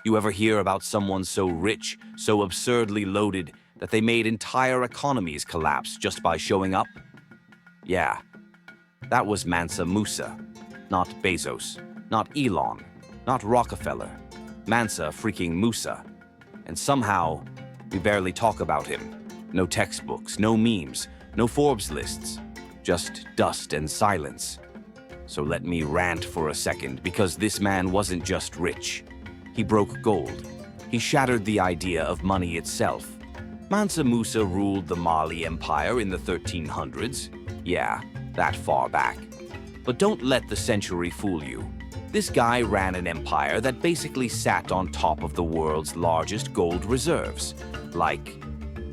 You ever hear about someone so rich, so absurdly loaded, that they made entire economies collapse just by showing up? Yeah, that was Mansa Musa. Not Bezos, not Elon, not Rockefeller. Mansa freaking Musa. And somehow, we barely talk about him. No textbooks, no memes, no Forbes lists. Just dust and silence. So let me rant for a second, because this man wasn't just rich. He broke gold. He shattered the idea of money itself. Mansa Musa ruled the Mali Empire in the 1300s. Yeah, that far back. But don't let the century fool you. This guy ran an empire that basically sat on top of the world's largest gold reserves. Like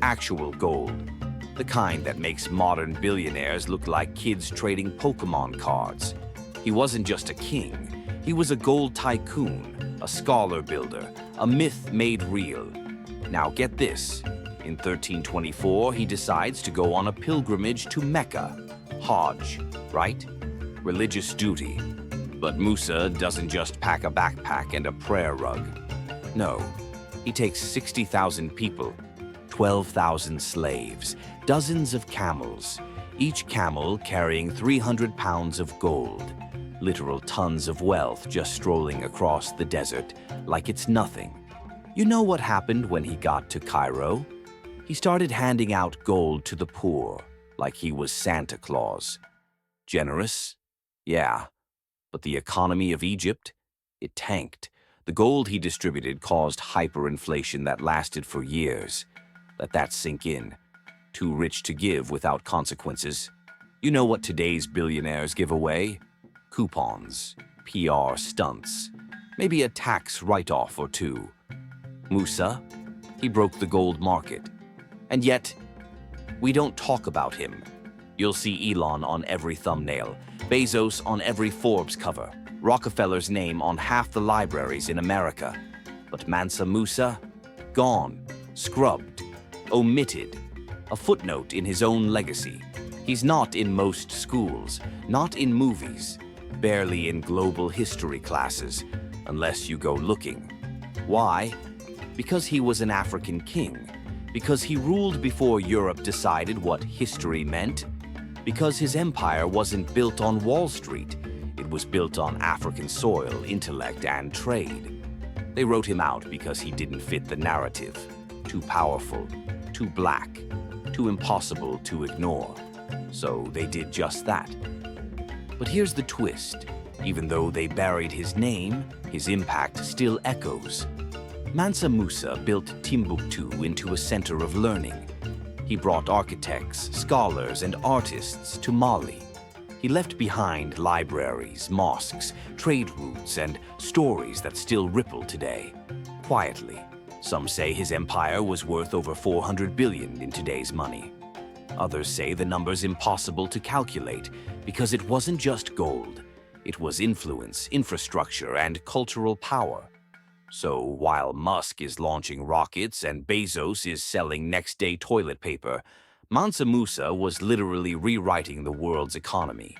actual gold. The kind that makes modern billionaires look like kids trading Pokemon cards. He wasn't just a king. He was a gold tycoon, a scholar builder, a myth made real. Now get this. In 1324, he decides to go on a pilgrimage to Mecca. Hajj, right? Religious duty. But Musa doesn't just pack a backpack and a prayer rug. No, he takes 60,000 people, 12,000 slaves, dozens of camels, each camel carrying 300 pounds of gold, literal tons of wealth just strolling across the desert like it's nothing. You know what happened when he got to Cairo? He started handing out gold to the poor, like he was Santa Claus. Generous? Yeah. But the economy of Egypt? It tanked. The gold he distributed caused hyperinflation that lasted for years. Let that sink in. Too rich to give without consequences. You know what today's billionaires give away? Coupons, PR stunts, maybe a tax write-off or two. Musa, he broke the gold market. And yet, we don't talk about him. You'll see Elon on every thumbnail, Bezos on every Forbes cover, Rockefeller's name on half the libraries in America. But Mansa Musa? Gone, scrubbed, omitted, a footnote in his own legacy. He's not in most schools, not in movies, barely in global history classes, unless you go looking. Why? Because he was an African king. Because he ruled before Europe decided what history meant. Because his empire wasn't built on Wall Street. It was built on African soil, intellect, and trade. They wrote him out because he didn't fit the narrative. Too powerful, too black, too impossible to ignore. So they did just that. But here's the twist. Even though they buried his name, his impact still echoes. Mansa Musa built Timbuktu into a center of learning. He brought architects, scholars, and artists to Mali. He left behind libraries, mosques, trade routes, and stories that still ripple today. Quietly, some say his empire was worth over 400 billion in today's money. Others say the number's impossible to calculate because it wasn't just gold. It was influence, infrastructure, and cultural power. So while Musk is launching rockets and Bezos is selling next-day toilet paper, Mansa Musa was literally rewriting the world's economy.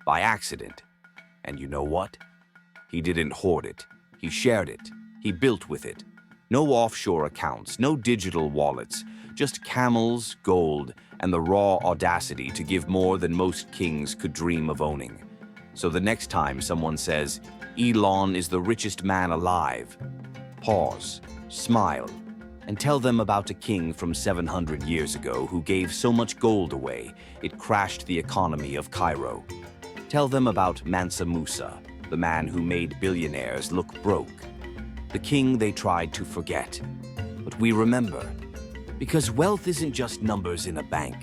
By accident. And you know what? He didn't hoard it. He shared it. He built with it. No offshore accounts, no digital wallets, just camels, gold, and the raw audacity to give more than most kings could dream of owning. So the next time someone says, Elon is the richest man alive, pause, smile, and tell them about a king from 700 years ago who gave so much gold away, it crashed the economy of Cairo. Tell them about Mansa Musa, the man who made billionaires look broke. The king they tried to forget. But we remember. Because wealth isn't just numbers in a bank.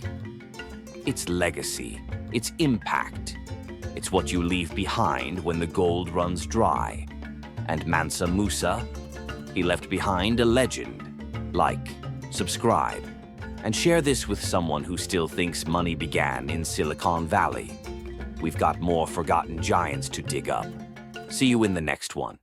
It's legacy. It's impact. It's what you leave behind when the gold runs dry. And Mansa Musa, he left behind a legend. Like, subscribe, and share this with someone who still thinks money began in Silicon Valley. We've got more forgotten giants to dig up. See you in the next one.